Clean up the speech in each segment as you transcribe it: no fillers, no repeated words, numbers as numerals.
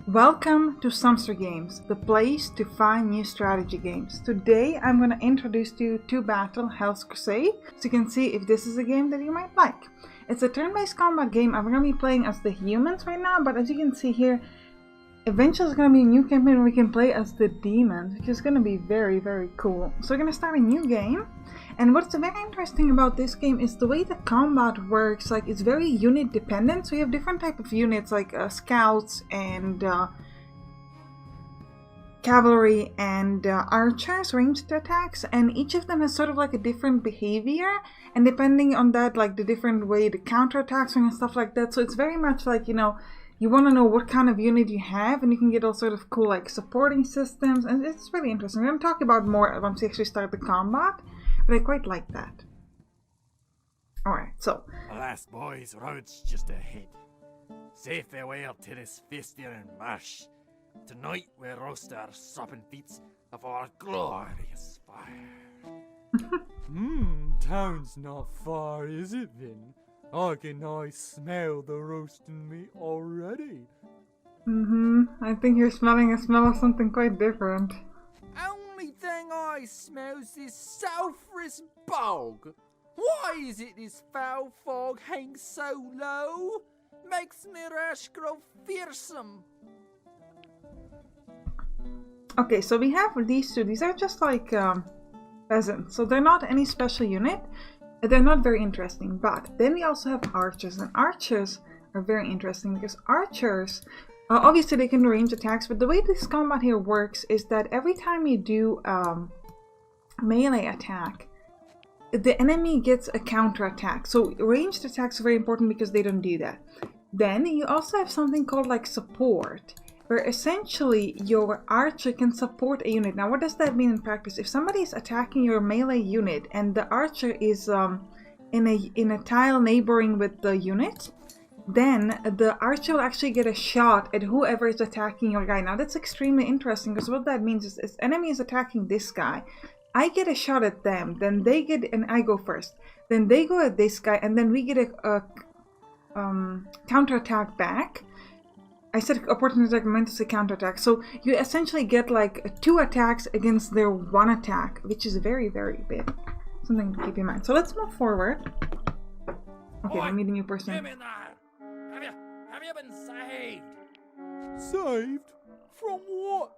Welcome to Sampstra Games, the place to find new strategy games. Today I'm going to introduce you to Battle Hell's Crusade, so you can see if this is a game that you might like. It's a turn-based combat game. I'm going to be playing as the humans right now, but as you can see here, eventually there's going to be a new campaign where we can play as the demons, which is going to be very, very cool. So we're going to start a new game. And what's very interesting about this game is the way the combat works. Like, it's very unit dependent, so you have different type of units like scouts and cavalry and archers, ranged attacks, and each of them has sort of like a different behavior, and depending on that, like the different way the counterattacks and stuff like that. So it's very much like, you know, you want to know what kind of unit you have, and you can get all sort of cool like supporting systems, and it's really interesting. We're going to talk about more once we actually start the combat. But I quite like that. Alright, so. Alas, boys, road's just ahead. Say farewell to this festival and marsh. Tonight we roast our sopping feet of our glorious fire. Town's not far, is it then? I can smell the roasting meat already. I think you're smelling a smell of something quite different. Only thing I smells this sulphurous bog. Why is it this foul fog hangs so low? Makes me rash grow fearsome. Okay, so we have these two. These are just like peasants, so they're not any special unit. They're not very interesting. But then we also have archers, and archers are very interesting because archers, obviously they can do range attacks, but the way this combat here works is that every time you do melee attack, the enemy gets a counter attack. So ranged attacks are very important because they don't do that. Then you also have something called like support, where essentially your archer can support a unit. Now what does that mean in practice? If somebody is attacking your melee unit and the archer is in a tile neighboring with the unit, then the archer will actually get a shot at whoever is attacking your guy. Now that's extremely interesting because what that means is if enemy is attacking this guy, I get a shot at them, then they get, and I go first, then they go at this guy, and then we get a counterattack back. I said opportunity attack, I meant to say counterattack. So you essentially get like 2 attacks against their 1 attack, which is very, very big. Something to keep in mind. So let's move forward. Okay, I'm meeting a new person. Have you been saved? Saved? From what?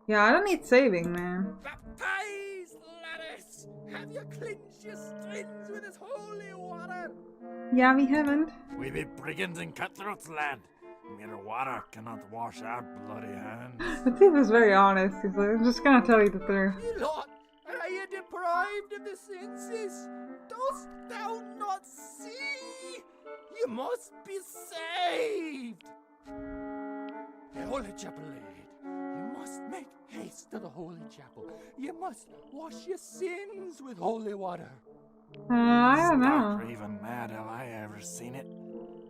Yeah, I don't need saving, man. Baptized, ladders! Have you cleansed your skins with this holy water? Yeah, we haven't. We be brigands and cutthroats, lad. Mere water cannot wash our bloody hands. The thief is very honest. He's like, I'm just gonna tell you the truth. You lot, are you deprived of the senses? Dost thou not see? You must be saved. The Holy Chapel aid. You must make haste to the Holy Chapel. You must wash your sins with holy water. I don't know. Stark or even mad have I ever seen it.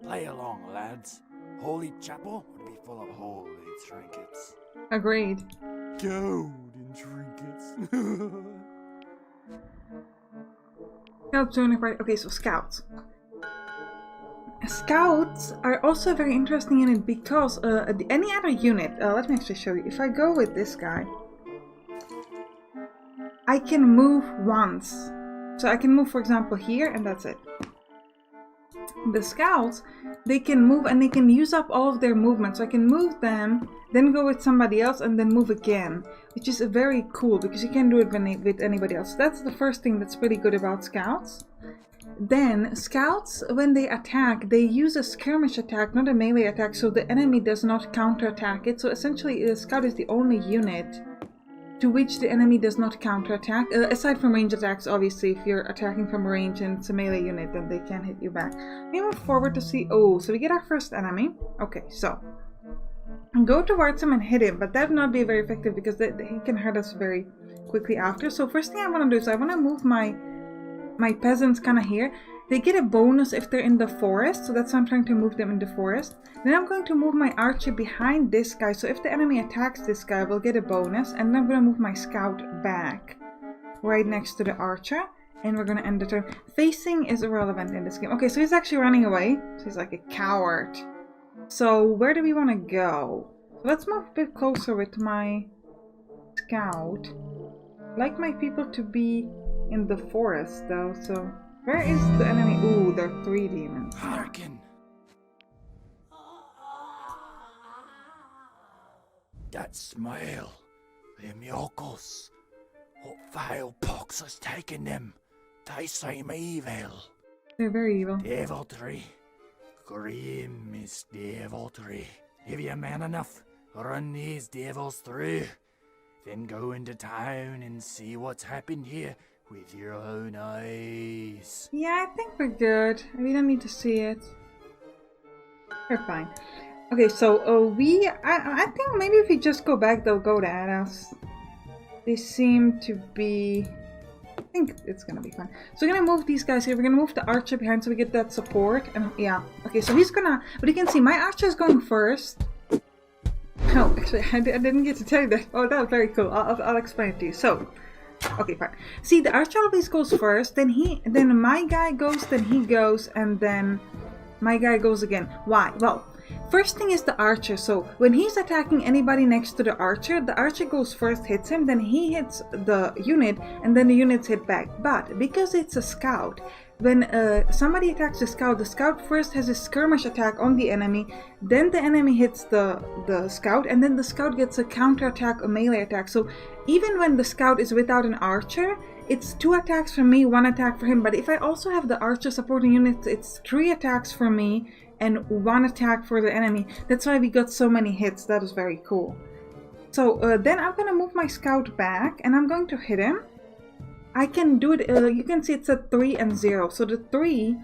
Play along, lads. Holy Chapel would be full of holy trinkets. Agreed. Golden trinkets. Scouts doing it right. Okay, so scouts. Scouts are also very interesting in it because any other unit, let me actually show you. If I go with this guy, I can move once. So I can move, for example, here, and that's it. The scouts, they can move and they can use up all of their movement. So I can move them, then go with somebody else, and then move again, which is very cool because you can do it with anybody else. So that's the first thing that's pretty good about scouts. Then scouts, when they attack, they use a skirmish attack, not a melee attack, so the enemy does not counterattack it. So essentially, the scout is the only unit to which the enemy does not counterattack, aside from range attacks. Obviously, if you're attacking from range and it's a melee unit, then they can't hit you back. We move forward to see, oh, so we get our first enemy. Okay, so go towards him and hit him, but that would not be very effective because he can hurt us very quickly after. So first thing I want to do is I want to move my peasants kind of here. They get a bonus if they're in the forest, so that's why I'm trying to move them in the forest. Then I'm going to move my archer behind this guy, so if the enemy attacks this guy, we'll get a bonus. And then I'm going to move my scout back, right next to the archer, and we're going to end the turn. Facing is irrelevant in this game. Okay, so he's actually running away, so he's like a coward. So where do we want to go? Let's move a bit closer with my scout. I'd like my people to be in the forest though, so where is the enemy? Ooh, there are 3 demons. Hearken! That smile, them yokels. What vile pox has taken them? They seem evil. They're very evil. Deviltry. Grim is deviltry. If you're man enough, run these devils through. Then go into town and see what's happened here with your own eyes. Yeah, I think we're good. We don't need to see it. We're fine. Okay, so I think maybe if we just go back, they'll go at us. They seem to be... I think it's gonna be fun. So we're gonna move these guys here. We're gonna move the archer behind so we get that support. And yeah, okay, so he's gonna... But you can see my archer is going first. No, actually, I didn't get to tell you that. Oh, that was very cool. I'll explain it to you. So, okay, fine. See, the archer always goes first. Then my guy goes. Then he goes, and then my guy goes again. Why? Well, first thing is the archer. So when he's attacking anybody next to the archer goes first, hits him, then he hits the unit, and then the units hit back. But because it's a scout, when somebody attacks the scout first has a skirmish attack on the enemy, then the enemy hits the scout, and then the scout gets a counter attack, a melee attack. So even when the scout is without an archer, it's 2 attacks from me, 1 attack for him. But if I also have the archer supporting units, it's 3 attacks for me and 1 attack for the enemy. That's why we got so many hits. That was very cool. So then I'm gonna move my scout back and I'm going to hit him. I can do it, you can see it's at 3 and 0. So the 3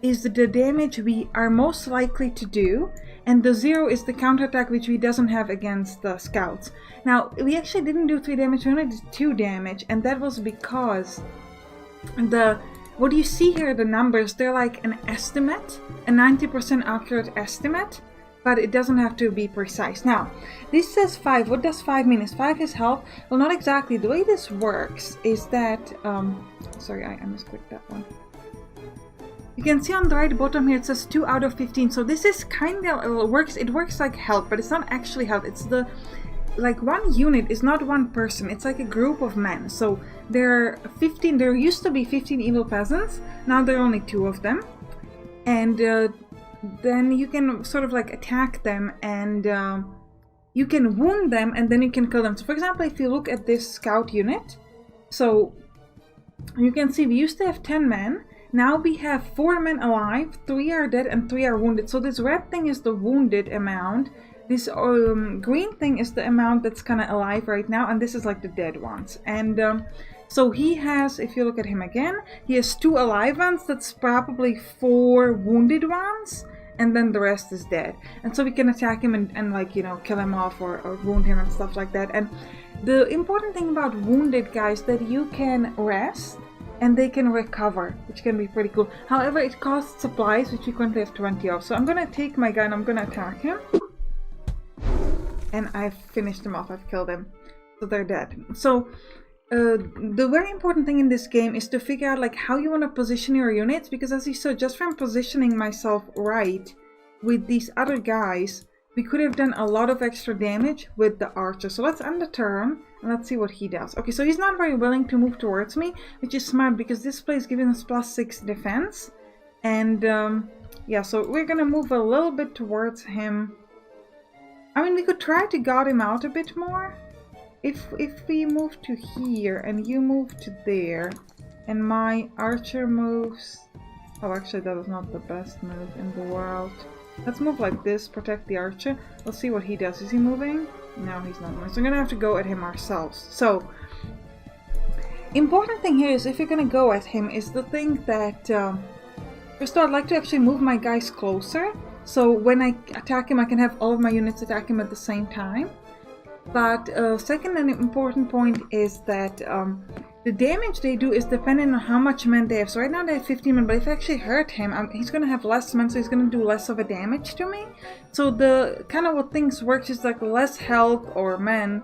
is the damage we are most likely to do, and the 0 is the counterattack which we doesn't have against the scouts. Now, we actually didn't do 3 damage, we only did 2 damage, and that was because what you see here, the numbers, they're like an estimate, a 90% accurate estimate, but it doesn't have to be precise. Now, this says 5. What does 5 mean? Is 5 his health? Well, not exactly. The way this works is that... sorry, I misclicked that one. You can see on the right bottom here, it says 2 out of 15. So this is kind of... It works like health, but it's not actually health. It's the... Like, one unit is not one person. It's like a group of men. So there are 15... There used to be 15 evil peasants. Now there are only 2 of them. And... then you can sort of like attack them and you can wound them and then you can kill them. So for example, if you look at this scout unit, so you can see we used to have 10 men. Now we have 4 men alive, 3 are dead and 3 are wounded. So this red thing is the wounded amount. This green thing is the amount that's kind of alive right now, and this is like the dead ones. And so he has, if you look at him again, he has 2 alive ones, that's probably 4 wounded ones, and then the rest is dead. And so we can attack him and like, you know, kill him off or wound him and stuff like that. And the important thing about wounded guys, that you can rest and they can recover, which can be pretty cool. However, it costs supplies, which we currently have 20 of. So I'm gonna take my gun, I'm gonna attack him. And I've finished him off, I've killed him. So they're dead. So the very important thing in this game is to figure out like how you want to position your units, because as you saw, just from positioning myself right with these other guys, we could have done a lot of extra damage with the archer. So let's end the turn and let's see what he does. Okay, so he's not very willing to move towards me, which is smart because this play is giving us +6 defense. And yeah, so we're gonna move a little bit towards him. I mean, we could try to guard him out a bit more. If we move to here and you move to there and my archer moves... Oh, actually that was not the best move in the world. Let's move like this, protect the archer. Let's see what he does. Is he moving? No, he's not moving. So we're gonna have to go at him ourselves. So, important thing here is if you're gonna go at him is the thing that... first of all, I'd like to actually move my guys closer. So when I attack him, I can have all of my units attack him at the same time. But second and important point is that the damage they do is dependent on how much men they have. So right now they have 15 men, but if I actually hurt him, he's going to have less men, so he's going to do less of a damage to me. So the kind of what things works is like less health or men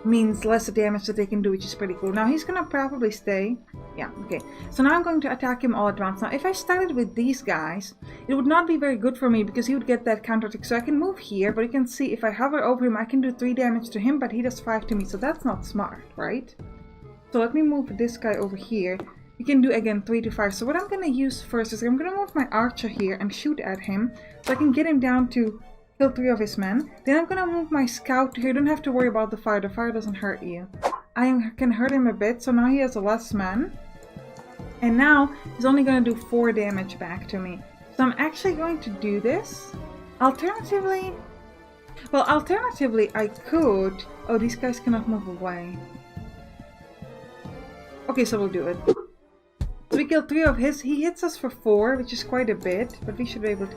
means less damage that they can do, which is pretty cool. Now he's going to probably stay. Yeah, okay. So now I'm going to attack him all at once. Now, if I started with these guys, it would not be very good for me because he would get that counter attack. So I can move here, but you can see if I hover over him, I can do 3 damage to him, but he does 5 to me. So that's not smart, right? So let me move this guy over here. You can do, again, 3 to 5. So what I'm going to use first is I'm going to move my archer here and shoot at him. So I can get him down to kill 3 of his men. Then I'm going to move my scout here. You don't have to worry about the fire. The fire doesn't hurt you. I can hurt him a bit. So now he has less men. And now he's only going to do 4 damage back to me. So I'm actually going to do this. Alternatively, I could... Oh, these guys cannot move away. Okay, so we'll do it. So we killed 3 of his. He hits us for 4, which is quite a bit. But we should be able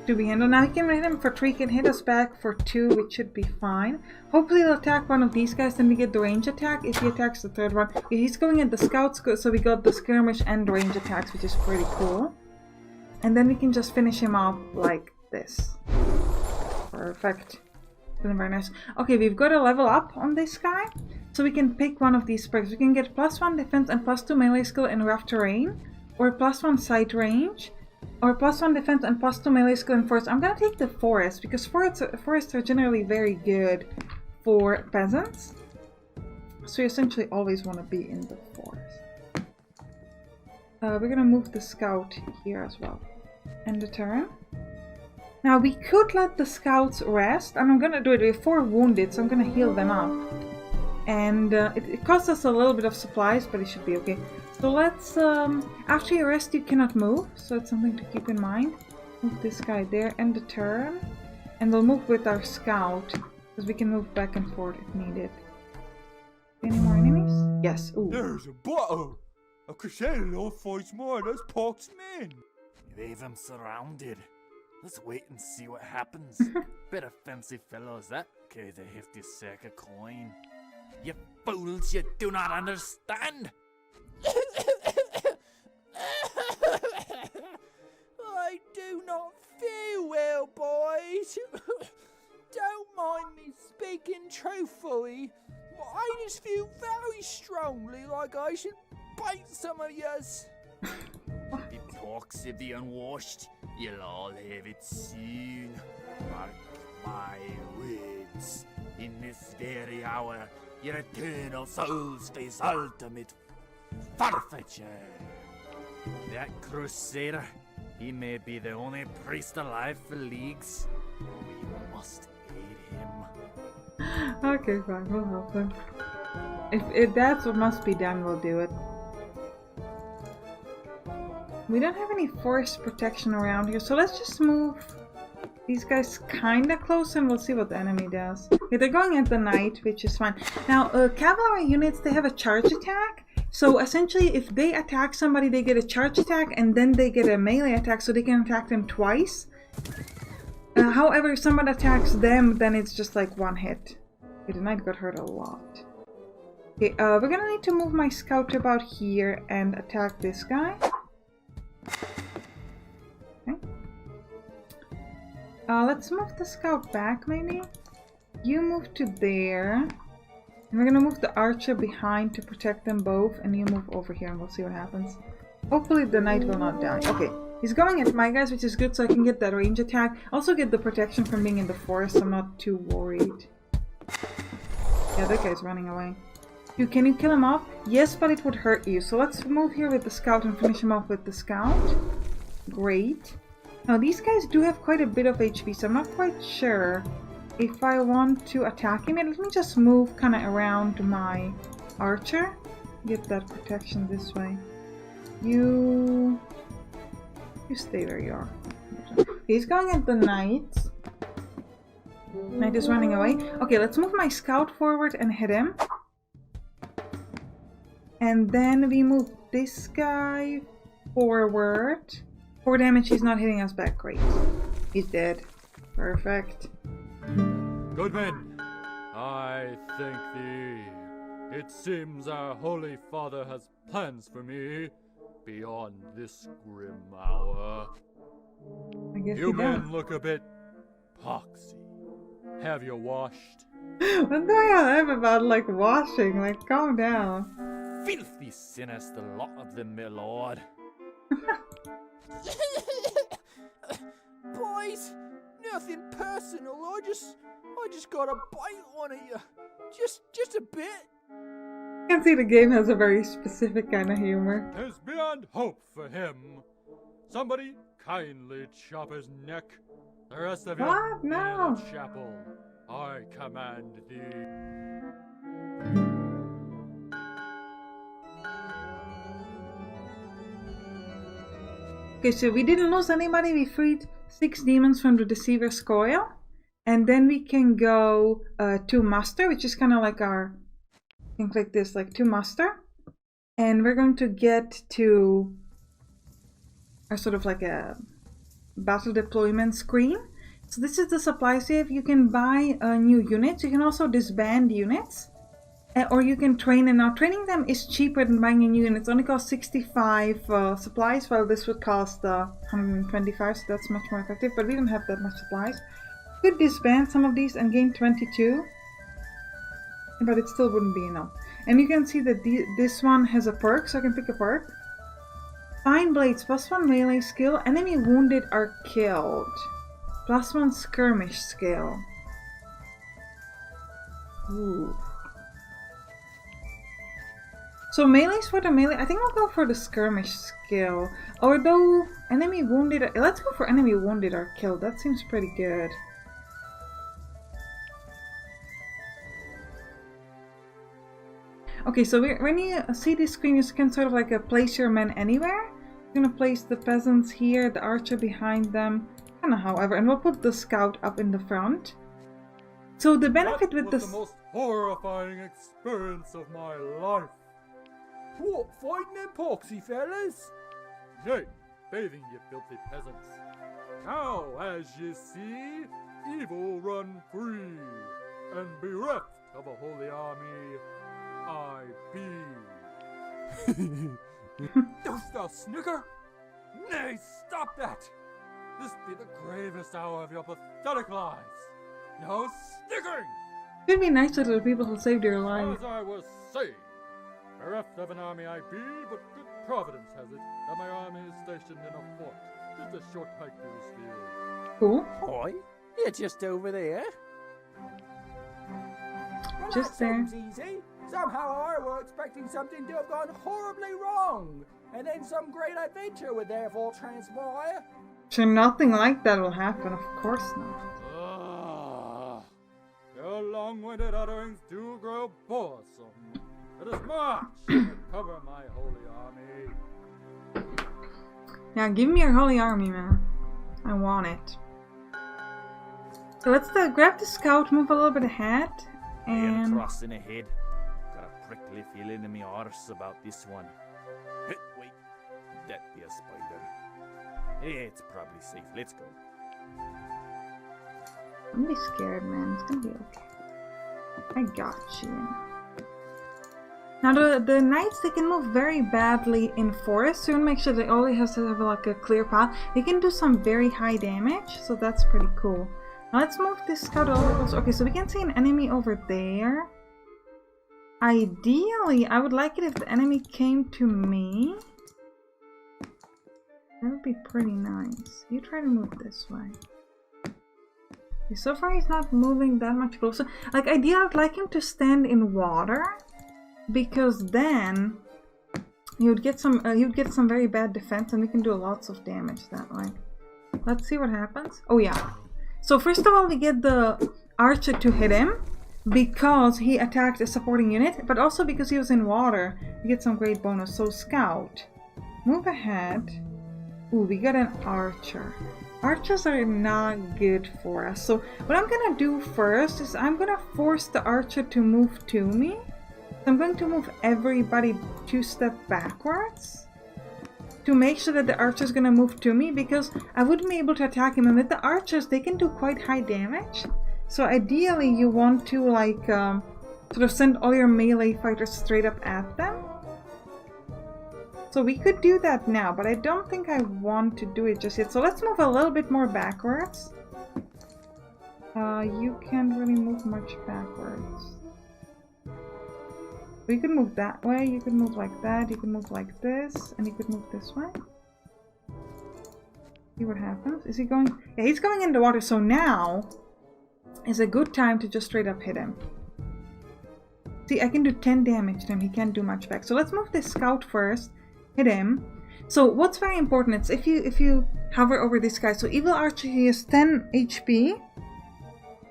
to be handled. Now he can hit him for 3, can hit us back for 2, which should be fine. Hopefully he'll attack one of these guys, then we get the range attack if he attacks the 3rd one. Okay, he's going at the scouts, so we got the skirmish and the range attacks, which is pretty cool. And then we can just finish him off like this. Perfect. Very nice. Okay, we've got a level up on this guy. So we can pick one of these perks. We can get +1 defense and +2 melee skill in rough terrain. Or +1 sight range. Or +1 defense and +2 melee skill in forest. I'm gonna take the forest because forests are generally very good for peasants. So you essentially always want to be in the forest. We're gonna move the scout here as well. End the turn. Now we could let the scouts rest, and I'm gonna do it. We have 4 wounded, so I'm gonna heal them up. And it costs us a little bit of supplies, but it should be okay. So let's, after you rest you cannot move, so it's something to keep in mind. Move this guy there, end the turn. And we'll move with our scout, because we can move back and forth if needed. Any more enemies? Yes, ooh. There's a battle! A Crusade alone fights more, that's Pox men! They've them surrounded. Let's wait and see what happens. Bit of fancy fellows that carries a hefty sack of coin. You fools, you do not understand! I do not feel well, boys. Don't mind me speaking truthfully, but I just feel very strongly like I should bite some of yous. The pox of the unwashed, you'll all have it soon. Mark my words. In this very hour, your eternal souls face ultimate forfeiture. That Crusader, he may be the only priest alive for leagues. We must aid him. Okay, fine, we'll help him. If that's what must be done, we'll do it. We don't have any forest protection around here, so let's just move these guys kinda close and we'll see what the enemy does. Okay, they're going at the night, which is fine. Now, cavalry units, they have a charge attack. So essentially, if they attack somebody, they get a charge attack and then they get a melee attack, so they can attack them twice. However, if someone attacks them, then it's just like 1 hit. Okay, the knight got hurt a lot. Okay, we're gonna need to move my scout about here and attack this guy. Okay. Let's move the scout back, maybe. You move to there. And we're gonna move the archer behind to protect them both. And you move over here and we'll see what happens. Hopefully the knight will not die. Okay, he's going at my guys, which is good, so I can get that range attack. Also get the protection from being in the forest, so I'm not too worried. Yeah, that guy's running away. Can you kill him off? Yes, but it would hurt you. So let's move here with the scout and finish him off with the scout. Great. Now these guys do have quite a bit of HP, so I'm not quite sure if I want to attack him. Let me just move kind of around my archer. Get that protection this way. You stay where you are. He's going at the knight. Knight is running away. Okay, let's move my scout forward and hit him. And then we move this guy forward. 4 damage, he's not hitting us back. Great. He's dead. Perfect. Good men, I thank thee. It seems our Holy Father has plans for me beyond this grim hour. I guess You men look a bit poxy. Have you washed? What do I have about like washing? Like, calm down. filthy sinister lot of them, my lord. Boys, nothing personal. I just got a bite on you. Just a bit. You can see the game has a very specific kind of humor. Tis beyond hope for him. Somebody kindly chop his neck. The rest of you What? No. in the chapel. I command thee. Okay, so we didn't lose anybody. We freed 6 demons from the Deceiver's Coil. And then we can go to Muster, which is kind of like our... You can click this, like to Muster. And we're going to get to our sort of like a battle deployment screen. So this is the supply save. You can buy new units. You can also disband units. Or you can train, and now training them is cheaper than buying a new unit. It only costs 65 supplies, while this would cost 125, so that's much more effective. But we don't have that much supplies. Could disband some of these and gain 22, but it still wouldn't be enough. And you can see that this one has a perk, so I can pick a perk. Fine Blades, +1 melee skill. Enemy wounded are killed. +1 skirmish skill. Ooh. So melee's for the melee. I think I'll go for the skirmish skill. Although enemy wounded, let's go for enemy wounded are killed. That seems pretty good. Okay, so when you see this screen, you can sort of like place your men anywhere. You're gonna place the peasants here, the archer behind them, kind of however, and we'll put the scout up in the front. So the benefit with this... That was the most horrifying experience of my life. What, fighting them poxy fellas? Nay, bathing ye filthy peasants. Now, as ye see, evil run free, and bereft of a holy army, I be. Dost thou snigger? Nay, stop that! This be the gravest hour of your pathetic lives. No sniggering! It'd be nice to the people who saved your life. As I was saying, bereft of an army I be, but good providence has it that my army is stationed in a fort, just a short hike through this field. Cool. Boy, you're just over there. Well, Just that there. seems easy. Somehow I were expecting something to have gone horribly wrong, and then some great adventure would therefore transpire. Sure, nothing like that will happen, of course not. Your long-winded utterings do grow boresome. Let us march and recover my holy army. Yeah, give me your holy army, man. I want it. So let's grab the scout, move a little bit ahead, and... crossing ahead. Got a prickly feeling in my arse about this one. Wait, that be a spider. It's probably safe. Let's go. Don't be scared, man. It's gonna be okay. I got you. Now the knights, they can move very badly in forest, so you want to make sure they always have to have like a clear path. They can do some very high damage, so that's pretty cool. Now let's move this scout over. Okay, so we can see an enemy over there. Ideally, I would like it if the enemy came to me. That would be pretty nice. You try to move this way. Okay, so far he's not moving that much closer. Like, ideally, I'd like him to stand in water, because then he would get some very bad defense, and we can do lots of damage that way. Let's see what happens. Oh yeah. So first of all, we get the archer to hit him because he attacked a supporting unit, but also because he was in water, we get some great bonus. So scout, move ahead. Ooh, we got an archer. Archers are not good for us. So what I'm gonna do first is I'm gonna force the archer to move to me. I'm going to move everybody 2 steps backwards to make sure that the archer is gonna move to me, because I wouldn't be able to attack him. And with the archers, they can do quite high damage. So ideally, you want to like sort of send all your melee fighters straight up at them. So we could do that now, but I don't think I want to do it just yet. So let's move a little bit more backwards. You can't really move much backwards. So you could move that way, you could move like that, you could move like this, and you could move this way. See what happens. Is he going? Yeah, he's going in the water, so now is a good time to just straight up hit him. See, I can do 10 damage to him, he can't do much back. So let's move this scout first, hit him. So what's very important is if you hover over this guy, so Evil Archer, he has 10 HP.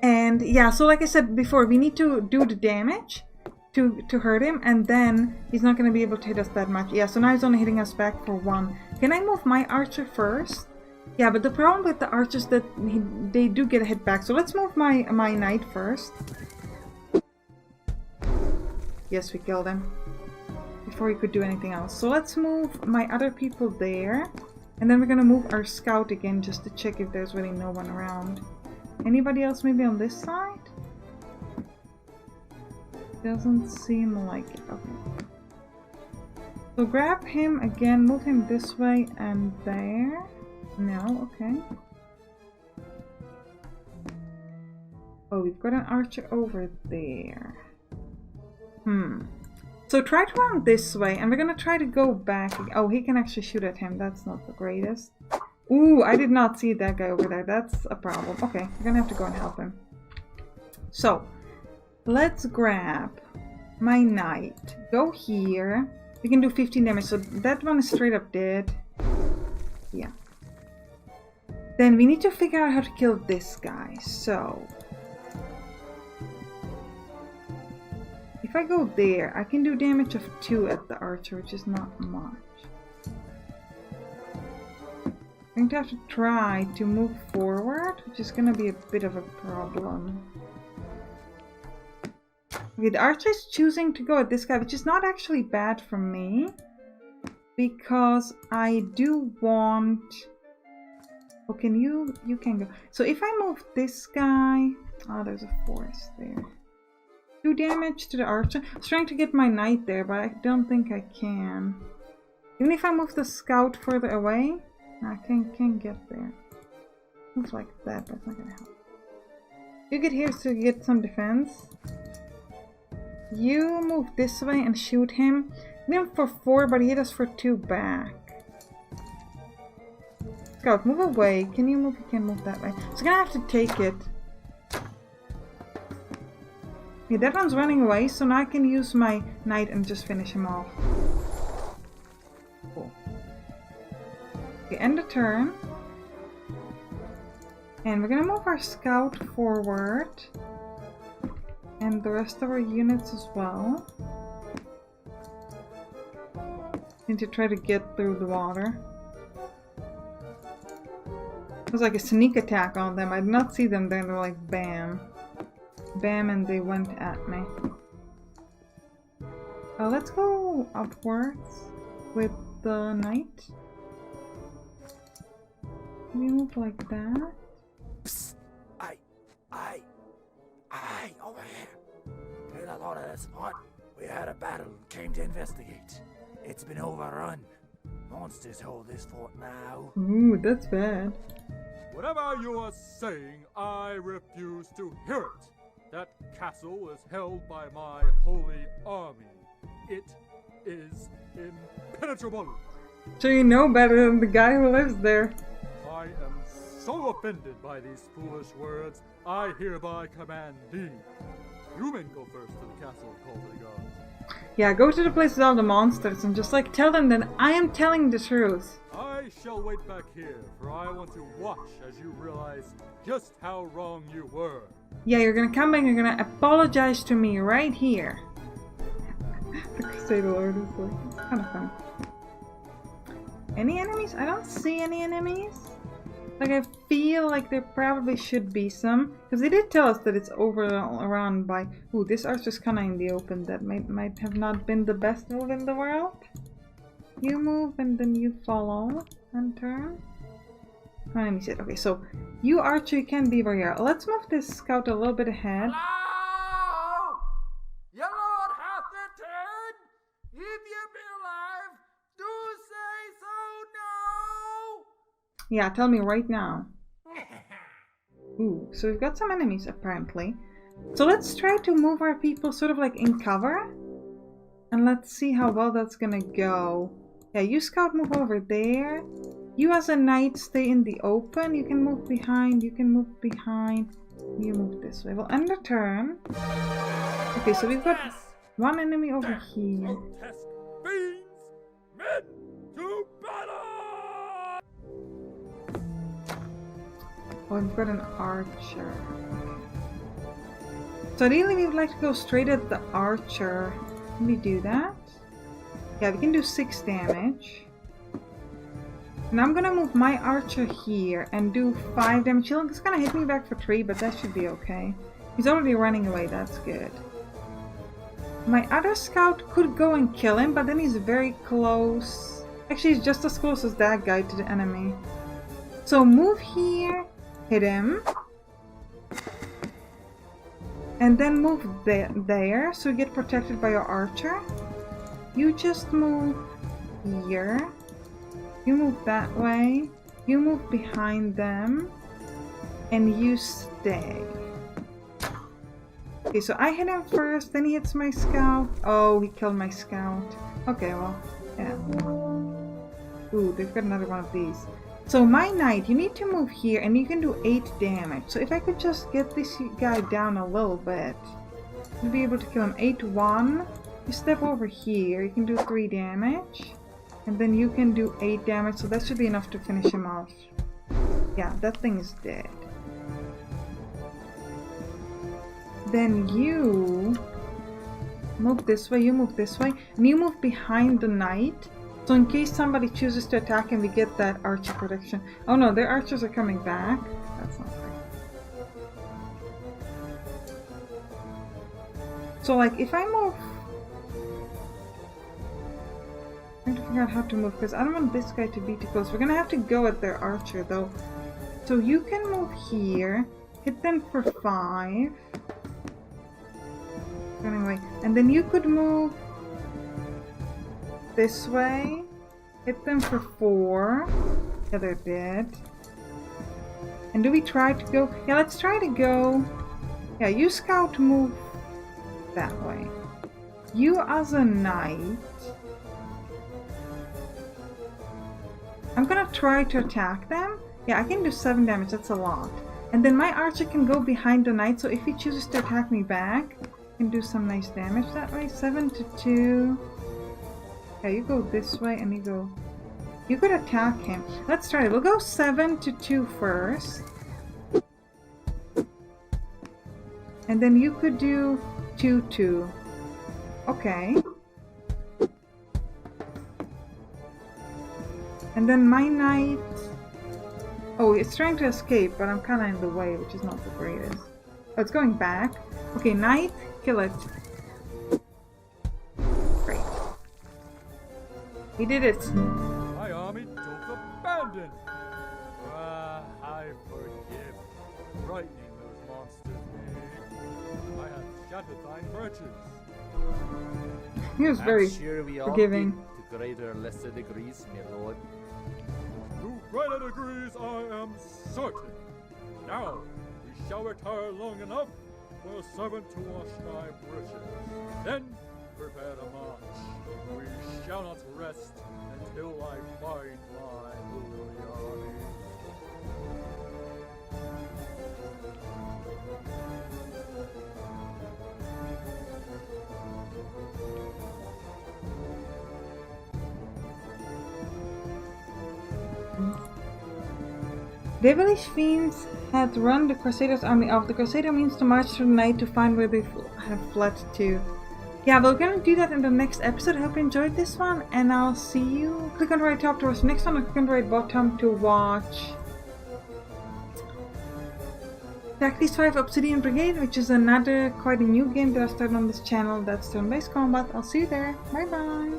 And yeah, so like I said before, we need to do the damage to hurt him, and then he's not going to be able to hit us that much. Yeah, so now he's only hitting us back for 1. Can I move my archer first? Yeah, but the problem with the archers is that they do get a hit back. So let's move my knight first. Yes, we killed him before he could do anything else. So let's move my other people there, and then we're going to move our scout again just to check if there's really no one around. Anybody else maybe on this side? Doesn't seem like it. Okay. So grab him again, move him this way and there. No, okay. Oh, we've got an archer over there. So try to run this way, and we're gonna try to go back. Oh, he can actually shoot at him. That's not the greatest. Ooh, I did not see that guy over there. That's a problem. Okay, we're gonna have to go and help him. So, let's grab my knight. Go here. We can do 15 damage. So that one is straight up dead. Yeah. Then we need to figure out how to kill this guy. So, if I go there, I can do damage of 2 at the archer, which is not much. I'm going to have to try to move forward, which is going to be a bit of a problem. Okay, the archer is choosing to go at this guy, which is not actually bad for me, because I do want... Oh, can you can go. So if I move this guy... Oh, there's a forest there. 2 damage to the archer. I was trying to get my knight there, but I don't think I can. Even if I move the scout further away, I can't get there. Looks like that, that's not gonna help. You get here to get some defense. You move this way and shoot him. Hit him for 4, but he hit us for 2 back. Scout, move away. Can you move? You can move that way. So I'm gonna have to take it. Yeah, that one's running away, so now I can use my knight and just finish him off. Cool. Okay, end the turn. And we're gonna move our scout forward. And the rest of our units as well. Need to try to get through the water. It was like a sneak attack on them. I did not see them there, they were like bam. Bam, and they went at me. Let's go upwards with the knight. Can we move like that? Psst! Over here! Heard a lot of this spot. We had a battle and came to investigate. It's been overrun. Monsters hold this fort now. Ooh, that's bad. Whatever you are saying, I refuse to hear it. That castle is held by my holy army. It is impenetrable. So you know better than the guy who lives there. I am so offended by these foolish words, I hereby command thee. You men go first to the castle and call for the guards. Yeah, go to the place with all the monsters and just like tell them that I am telling the truth. I shall wait back here, for I want to watch as you realize just how wrong you were. Yeah, you're gonna come back and you're gonna apologize to me right here. The Crusade Lord is like kind of fun. Any enemies? I don't see any enemies. Like, I feel like there probably should be some. Because they did tell us that it's overrun by... Ooh, this archer's kind of in the open. That might have not been the best move in the world. You move and then you follow and turn. Oh, let me see it. Okay, so you archer can be where you are. Let's move this scout a little bit ahead. Hello! Your lord hath returned! If you be alive, do say so now! Yeah, tell me right now. Ooh, so we've got some enemies apparently. So let's try to move our people sort of like in cover. And let's see how well that's gonna go. Yeah, you scout move over there. You as a knight stay in the open. You can move behind. You can move behind. You move this way. We'll end the turn. Okay, so we've got one enemy over here. Grotesque fiends, men to battle! Oh, we've got an archer. So ideally we would like to go straight at the archer. Can we do that? Yeah, we can do 6 damage. And I'm gonna move my archer here and do 5 damage. He's gonna hit me back for 3, but that should be okay. He's already running away, that's good. My other scout could go and kill him, but then he's very close. Actually, he's just as close as that guy to the enemy. So move here, hit him. And then move there, so you get protected by your archer. You just move here. You move that way. You move behind them. And you stay. Okay, so I hit him first, then he hits my scout. Oh, he killed my scout. Okay, well, yeah. Ooh, they've got another one of these. So my knight, you need to move here and you can do 8 damage. So if I could just get this guy down a little bit, you'll be able to kill him. 8-1. You step over here, you can do 3 damage. And then you can do 8 damage, so that should be enough to finish him off. Yeah, that thing is dead. Then you move this way, you move this way, and you move behind the knight. So in case somebody chooses to attack him, we get that archer protection. Oh no, their archers are coming back. That's not great. So like, if I move... I'm trying to figure out how to move, because I don't want this guy to be too close. We're gonna have to go at their archer though. So you can move here, hit them for 5. Running away. And then you could move this way, hit them for 4. Yeah, they're dead. And do we try to go? Yeah, let's try to go. Yeah, you scout move that way. You as a knight. I'm gonna try to attack them. Yeah, I can do 7 damage, that's a lot. And then my archer can go behind the knight, so if he chooses to attack me back, can do some nice damage that way. 7-2. Yeah, you go this way and you go. You could attack him. Let's try it. We'll go 7-2 first. And then you could do 2-2. Okay. And then my knight. Oh, it's trying to escape, but I'm kind of in the way, which is not the greatest. Oh, it's going back. Okay, knight. Kill it. Great. He did it. My army don't abandon. I forgive. Frightening those monsters me. I have shattered thine virtues. He was very forgiving. To greater or lesser degrees, my lord. To greater degrees, I am certain. Now, we shall retire long enough for a servant to wash my breeches. Then, prepare to march. We shall not rest until I find my holy army. Devilish fiends had run the Crusaders' army off. The Crusader means to march through the night to find where they have fled to. Yeah, we're gonna do that in the next episode. I hope you enjoyed this one, and I'll see you. Click on the right top to watch the next one, or click on the right bottom to watch Tactics 5 Obsidian Brigade, which is another quite a new game that I started on this channel that's turn-based combat. I'll see you there. Bye bye!